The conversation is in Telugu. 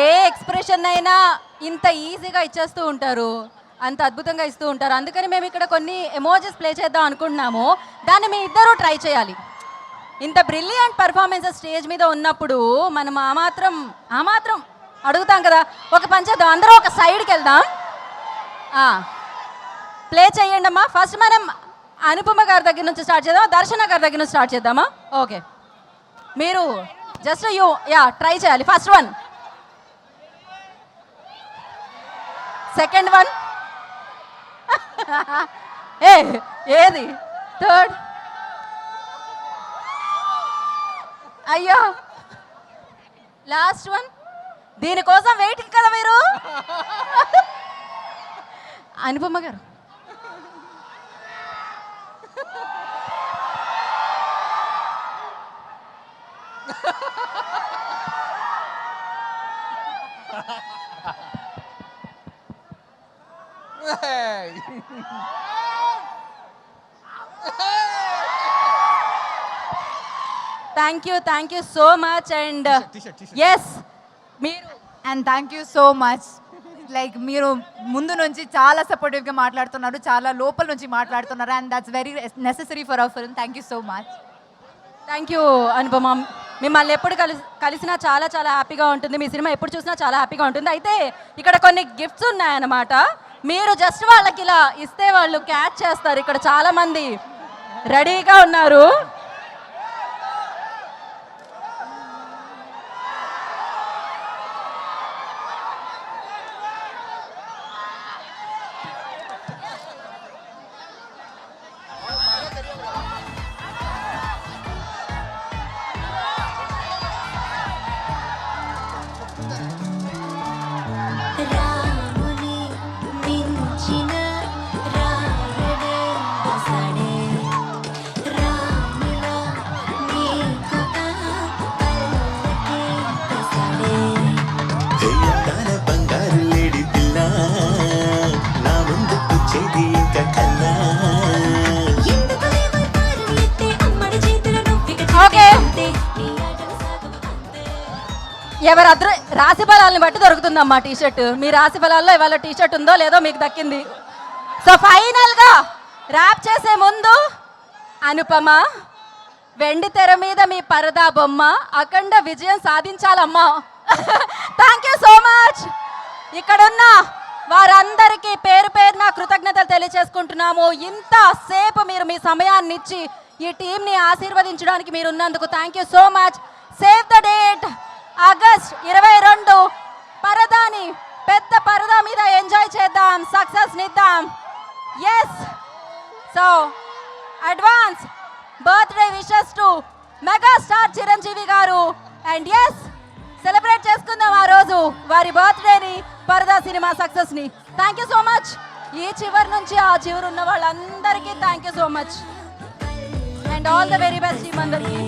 ఏ ఎక్స్ప్రెషన్ అయినా ఇంత ఈజీగా ఇచ్చేస్తూ ఉంటారు, అంత అద్భుతంగా ఇస్తూ ఉంటారు. అందుకని మేము ఇక్కడ కొన్ని ఎమోజెస్ ప్లే చేద్దాం అనుకుంటున్నాము. దాన్ని మీ ఇద్దరూ ట్రై చేయాలి. ఇంత బ్రిలియంట్ పర్ఫార్మెన్సెస్ స్టేజ్ మీద ఉన్నప్పుడు మనం ఆ మాత్రం అడుగుతాం కదా. ఒక పని చేద్దాం, అందరూ ఒక సైడ్కి వెళ్దాం. ప్లే చేయండి అమ్మా. ఫస్ట్ మనం అనుపమ గారి దగ్గర నుంచి స్టార్ట్ చేద్దాం, దర్శన గారి దగ్గర నుంచి స్టార్ట్ చేద్దామా? ఓకే, మీరు జస్ట్ ట్రై చేయాలి. ఫస్ట్ వన్, సెకండ్ వన్, ఏది థర్డ్, అయ్యో లాస్ట్ వన్. దీనికోసం వెయిటింగ్ కదా మీరు. Anupama garu thank you so much. And yes మీరు and thank you so much. Like మీరు ముందు నుంచి చాలా సపోర్టివ్గా మాట్లాడుతున్నారు, చాలా లోపల నుంచి మాట్లాడుతున్నారు. And that's very necessary for hour film. Thank you so much. Thank you Anupama. మిమ్మల్ని ఎప్పుడు కలిసినా చాలా చాలా హ్యాపీగా ఉంటుంది. మీ సినిమా ఎప్పుడు చూసినా చాలా హ్యాపీగా ఉంటుంది. అయితే ఇక్కడ కొన్ని గిఫ్ట్స్ ఉన్నాయన్నమాట. మీరు జస్ట్ వాళ్ళకి ఇలా ఇస్తే వాళ్ళు క్యాచ్ చేస్తారు. ఇక్కడ చాలామంది రెడీగా ఉన్నారు. ఎవరు రాశి ఫలాలను బట్టి దొరుకుతుందమ్మా టీషర్ట్. మీ రాశి ఫలాల్లో ఇవాళ టీషర్ట్ ఉందో లేదో మీకు దక్కింది. సో ఫైనల్గా ర్యాప్ చేసే ముందు అనుపమ, వెండి తెర మీద మీ పరదా బొమ్మ అఖండ విజయం సాధించాలమ్మా. Thank you so much. ఇక్కడున్న వారందరికీ పేరు పేరున కృతజ్ఞతలు తెలియజేసుకుంటున్నాము. ఇంతసేపు మీరు మీ సమయాన్ని ఇచ్చి ఈ టీంని ఆశీర్వదించడానికి మీరు ఉన్నందుకు thank you so much. Save the date, August 22 పరదాని పెద్ద పరదా మీద ఎంజాయ్ చేద్దాం, సక్సెస్ నిద్దాం. Yes, so advance birthday wishes to megastar Chiranjeevi garu. And yes, celebrate చేసుకుందాం ఆ రోజు వారి బర్త్డేని, పరదా సినిమా సక్సెస్ని. Thank you so much. ఈ చివరి నుంచి ఆ చివరి ఉన్న వాళ్ళందరికీ thank you so much. And all the very best team అందరికీ.